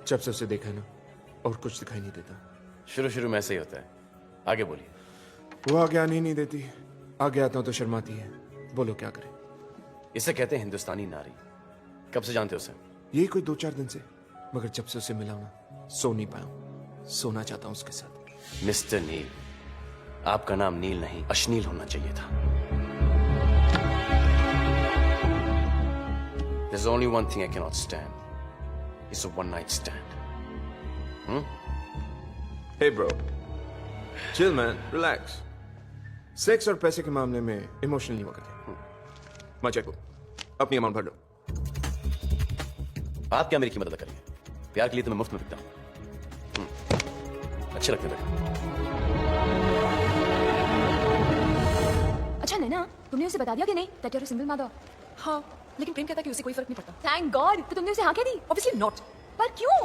जब से उसे देखा ना और कुछ दिखाई नहीं देता। शुरू शुरू में ऐसे ही होता है। आगे बोलिए। वो आगे आने ही नहीं देती, आगे आता हूं तो शर्माती है। बोलो क्या करें? इसे कहते हैं हिंदुस्तानी नारी। कब से जानते हो उसे? यही कोई 2-4 दिन से, मगर जब से उसे मिला हूं ना सो नहीं पाया हूं। सोना चाहता हूं उसके साथ। मिस्टर नील, आपका नाम नील नहीं अश्नील होना चाहिए था। There's only one thing I cannot stand. It's a one night stand. Hey bro, chill man, relax. Sex और पैसे के मामले में इमोशनल नहीं हुआ करते। मजे को अपनी अमाउंट भर लो। आप क्या मेरी की मदद करेंगे? प्यार के लिए तो मैं मुफ्त में बिकता हूं। अच्छे लगते हैं। अच्छा नैना, तुमने उसे बता दिया कि नहीं that you're a single mother? हाँ, लेकिन प्रेम कहता है कि उसे कोई फर्क नहीं पड़ता। Thank God, तो तुमने उसे हाँ कह दी? Obviously not. पर क्यों?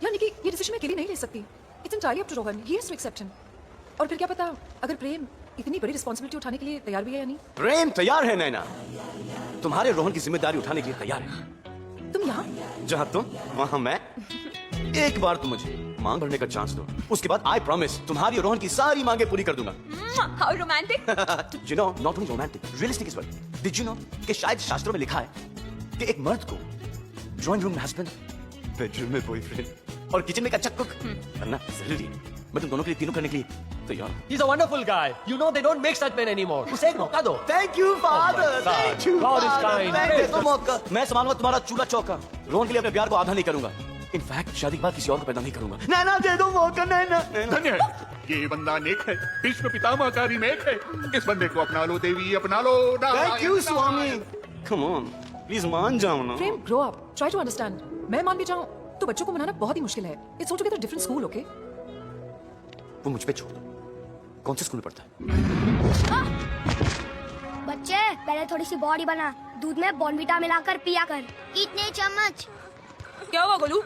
यार निकी, ये डिसीजन मैं अकेली नहीं ले सकती। It's entirely up to Rohan. He has to accept him. और फिर क्या पता अगर प्रेम इतनी बड़ी रिस्पॉन्सिबिलिटी उठाने के लिए तैयार भी है या नहीं। प्रेम तैयार है नैना, तुम्हारे रोहन की जिम्मेदारी उठाने के लिए तैयार है। तुम यहाँ? जहां तुम वहां मैं। एक बार तुम मुझे मांग भरने का चांस दो, उसके बाद आई प्रॉमिस तुम्हारी और रोहन की सारी मांगे पूरी कर दूंगा। How romantic! You know, not only romantic, realistic as well. Did you know कि शायद शास्त्रों में लिखा है कि एक मर्द को ड्राइंग रूम में हस्बैंड, बेडरूम में बॉयफ्रेंड और किचन में एक अच्छा कुक बनना जरूरी है। मैं तुम दोनों के लिए तीनों करने के लिए तैयार हूं। He's a wonderful guy. You know they don't make such men anymore. उसे एक मौका दो। Thank you, father. Oh my God. Thank you, God is father. kind. Thank you, मौका। मैं संभालूंगा तुम्हारा चूल्हा चौका। रोहन के लिए अपने प्यार को आधा नहीं करूंगा। इनफैक्ट शादी के बाद किसी और को पैदा नहीं करूंगा। नैना दे दो मौका, नैना। धन्य है, ये बंदा नेक है, भीष्म पितामह का रीमेक है। इस बंदे को अपना लो देवी, अपना लो। Thank you, Swami. Come on, please मान जाओ ना। प्रेम, grow up. Try to understand. मैं मान भी जाऊँ तो बच्चों को मनाना बहुत ही मुश्किल है। It's altogether different school, okay? वो मुझ पे छोड़ दो। कौन से स्कूल में पढ़ता है? बच्चे पहले थोड़ी सी बॉडी बना, दूध में बॉर्नवीटा मिलाकर पिया कर। कितने चम्मच? क्या हुआ गोलू?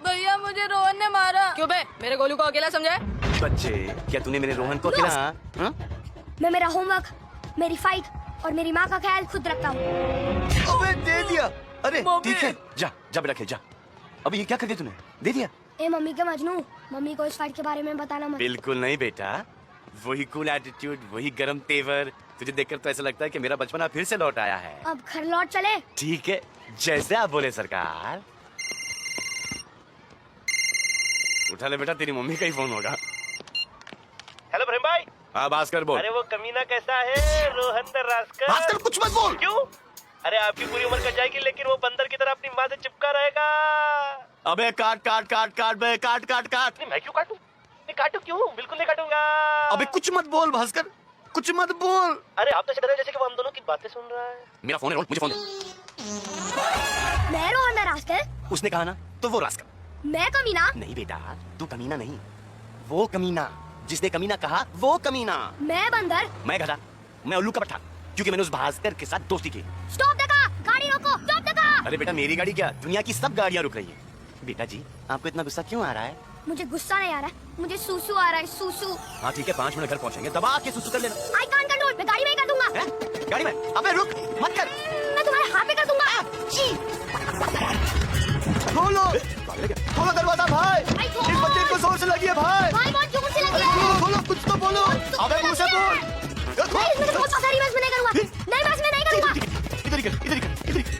भैया मुझे रोहन ने मारा। क्यों बे? मेरे गोलू को अकेला समझा? बच्चे, क्या तूने मेरे रोहन को अकेला? हाँ? मैं मेरा होमवर्क, मेरी फाइट और मेरी माँ का ख्याल खुद रखता हूँ। अबे दे दिया। अरे ठीक है, जा जा बेटा खेल जा। अबे ये क्या कर दिया तूने? दे दिया। ए मम्मी के मजनू, मम्मी को इस फाइट के बारे में बताना मत। बिल्कुल नहीं बेटा, वही कूल एटीट्यूड, वही गरम तेवर। तुझे देखकर तो ऐसा लगता है कि मेरा बचपना फिर से लौट आया है। अब घर लौट चले। ठीक है, जैसे आप बोले सरकार। उठा ले बेटा, तेरी मम्मी का ही फोन होगा। हेलो प्रेम भाई। हाँ भास्कर बोल। अरे वो कमीना कैसा है रोहन दरास्कर? भास्कर कुछ मत बोल। क्यों? अरे आपकी पूरी उम्र कट जाएगी लेकिन वो बंदर की तरह अपनी माँ से चिपका रहेगा। अबे काट काट काट काट बे, काट काट काट। नहीं, मैं क्यों काटूं? नहीं काटू क्यों? बिल्कुल नहीं काटूंगा। अबे कुछ मत बोल भास्कर, कुछ मत बोल। अरे आप तो ऐसे कर रहे हैं जैसे कि वो हम दोनों की बातें सुन रहा है। मेरा फोन है, मुझे फोन दे। मैं रोहन रास्कर। उसने कहा ना, तो वो रास्कर। मैं कमीना? नहीं बेटा, तू कमीना नहीं, वो कमीना। जिसने कमीना कहा वो कमीना। मैं बंदर। मैं गधा, मैं उल्लू का पट्टा, क्योंकि मैंने उस भास्कर के साथ दोस्ती की। स्टॉप देखा, गाड़ी रोको, स्टॉप देखा। अरे बेटा मेरी गाड़ी क्या, दुनिया की सब गाड़ियां रुक रही है। बेटा जी, आपको इतना गुस्सा क्यों आ रहा है? मुझे गुस्सा नहीं आ रहा है, मुझे सूसू आ रहा है, सूसू। हाँ ठीक है, 5 मिनट घर पहुंचेंगे, दबा के सुसु कर लेना। आई कांट कंट्रोल, मैं गाड़ी में ही कर दूंगा। है? गाड़ी में? अबे रुक, मत कर। मैं तुम्हारे हाथ में कर दूंगा। खोलो, खोलो दरवाजा भाई। भाई, खोलो। इस बच्चे को जोर से लगी है भाई। भाई बहुत जोर से लगी अरे है। खोलो खोलो, कुछ तो बोलो। अबे मुंह से बोल। नहीं, इसमें तो बहुत सारी बस मैं नहीं करूंगा। नहीं बस मैं नहीं करूंगा। इधर ही कर, इधर ही कर, इधर ही कर।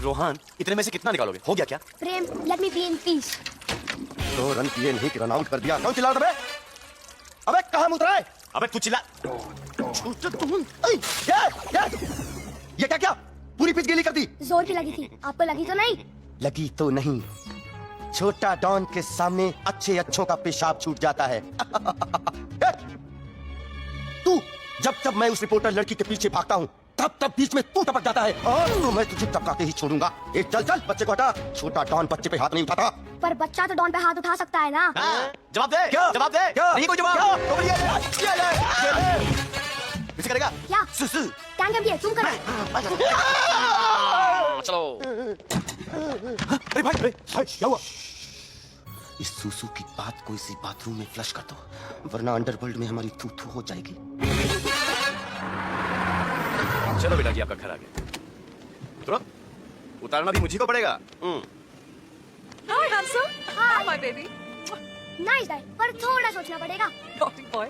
रोहन, इतने में से कितना निकालोगे? हो गया क्या? Prem, let me be in peace. तो रन किए नहीं कि रन आउट कर दिया। क्यों चिल्ला रहा है? अबे कहाँ मुतरा है? अबे तू चिल्ला। ये क्या क्या? पूरी पिच गीली कर दी। जोर की लगी थी, आपको लगी तो नहीं? लगी तो नहीं, छोटा डॉन के सामने अच्छे अच्छों का पेशाब छूट जाता है। तू जब मैं उस रिपोर्टर लड़की के पीछे भागता हूँ तब बीच में तू टपक जाता है और तो मैं तुझे टपका के ही छोड़ूंगा। ए चल चल, बच्चे को हटा। छोटा डॉन बच्चे पे हाथ नहीं उठाता। पर बच्चा तो डॉन पे हाथ उठा सकता है ना? जवाब दे। क्या जवाब दे? क्या नहीं कोई जवाब? किसी करेगा क्या? सुसु क्या कर तुम करो। चलो। अरे भाई, अरे भाई, क्या हुआ? इस सुसु की बात को इसी बाथरूम में फ्लश कर दो, वरना अंडरवर्ल्ड में हमारी थू थू हो जाएगी। चलो बेटा जी, आपका घर आ गया। तो उतारना भी मुझे को पड़ेगा। Hi, handsome. Hi, my baby. Nice guy, पर थोड़ा सोचना पड़ेगा। Naughty boy.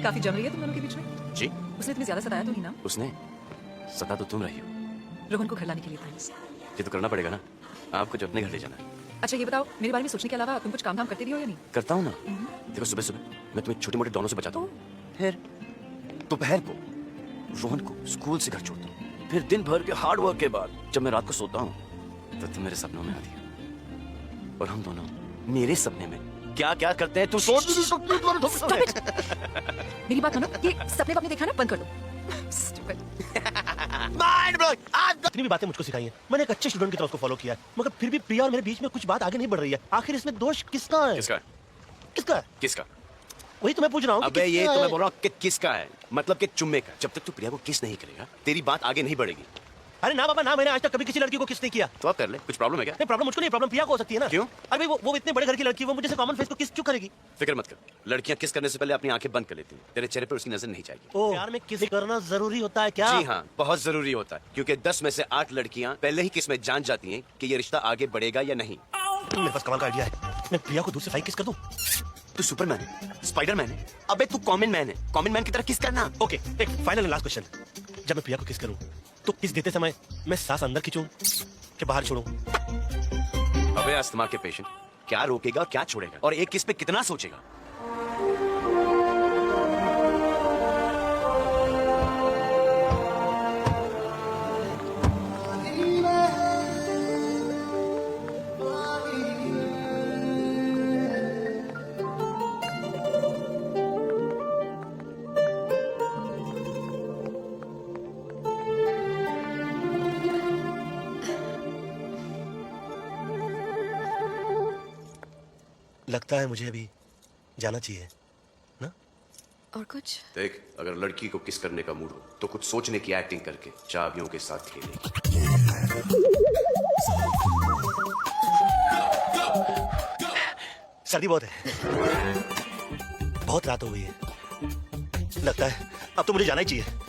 काफी जम रही है तुम दोनों के बीच में। जी, उसने तुम्हें ज्यादा सताया तो नहीं ना? उसने सता तो तुम रही हो। रोहन को घर लाने के लिए थैंक्स। ये तो करना पड़ेगा ना, आपको जो अपने घर ले जाना है। अच्छा ये बताओ, मेरे बारे में सोचने के अलावा तुम कुछ काम धाम करते भी हो या नहीं? करता हूँ ना। देखो सुबह सुबह मैं तुम्हें छोटे मोटे डॉनों से बचाता हूँ, फिर दोपहर को रोहन को स्कूल से घर छोड़ता हूँ, फिर दिन भर के हार्ड वर्क के बाद जब मैं रात को सोता हूँ तो तुम मेरे सपनों में आती हो और हम दोनों मेरे सपने में क्या क्या करते हैं तुम सोच भी नहीं सकती। Stop it! मेरी बात मानो, ये सपने वपने देखा ना बंद कर दो। Stupid. Mind blowing. जितनी भी बातें मुझको सिखाई हैं, मैंने एक अच्छे स्टूडेंट की तरह उसको फॉलो किया है, मगर फिर भी प्रिया और मेरे बीच में कुछ बात आगे नहीं बढ़ रही है। आखिर इसमें दोष किसका है? किसका? किसका है? किसका? वही तो मैं पूछ रहा हूँ। अबे ये तो मैं बोल रहा हूँ कि किसका है, मतलब कि चुम्मे का। जब तक तू प्रिया को किस नहीं करेगा तेरी बात आगे नहीं बढ़ेगी। अरे ना बाबा ना, मैंने आज तक कभी किसी लड़की को किस नहीं किया। तो आप कर ले, कुछ प्रॉब्लम है क्या? नहीं प्रॉब्लम मुझको नहीं, प्रॉब्लम प्रिया को हो सकती है ना। क्यों? अरे वो इतने बड़े घर की लड़की, वो मुझे से कॉमन फेस को किस क्यों करेगी? फिक्र मत कर, लड़कियां किस करने से पहले अपनी आंखें बंद कर लेती हैं, तेरे चेहरे पर उसकी नजर नहीं जाएगी। ओ प्यार में किस करना जरूरी होता है क्या? जी हाँ, बहुत जरूरी होता है, क्योंकि 10 में से 8 लड़कियां पहले ही किस में जान जाती हैं कि ये रिश्ता आगे बढ़ेगा या नहीं। मेरे पास कमाल का आइडिया है, मैं प्रिया को दूर से फाइट किस कर दूं। तू सुपरमैन है, स्पाइडरमैन है, अबे तू कॉमन मैन है, कॉमन मैन की तरह किस करना। ओके, एक फाइनल एंड लास्ट क्वेश्चन, जब मैं प्रिया को किस करूं तो किस देते समय मैं सांस अंदर खींचूं कि बाहर छोड़ूं? अबे अस्थमा के पेशेंट, क्या रोकेगा क्या छोड़ेगा और एक किस पे कितना सोचेगा? लगता है मुझे अभी जाना चाहिए ना। और कुछ? देख, अगर लड़की को किस करने का मूड हो तो कुछ सोचने की एक्टिंग करके चाबियों के साथ खेले। सर्दी बहुत है, बहुत रात हो गई है, लगता है अब तो मुझे जाना ही चाहिए।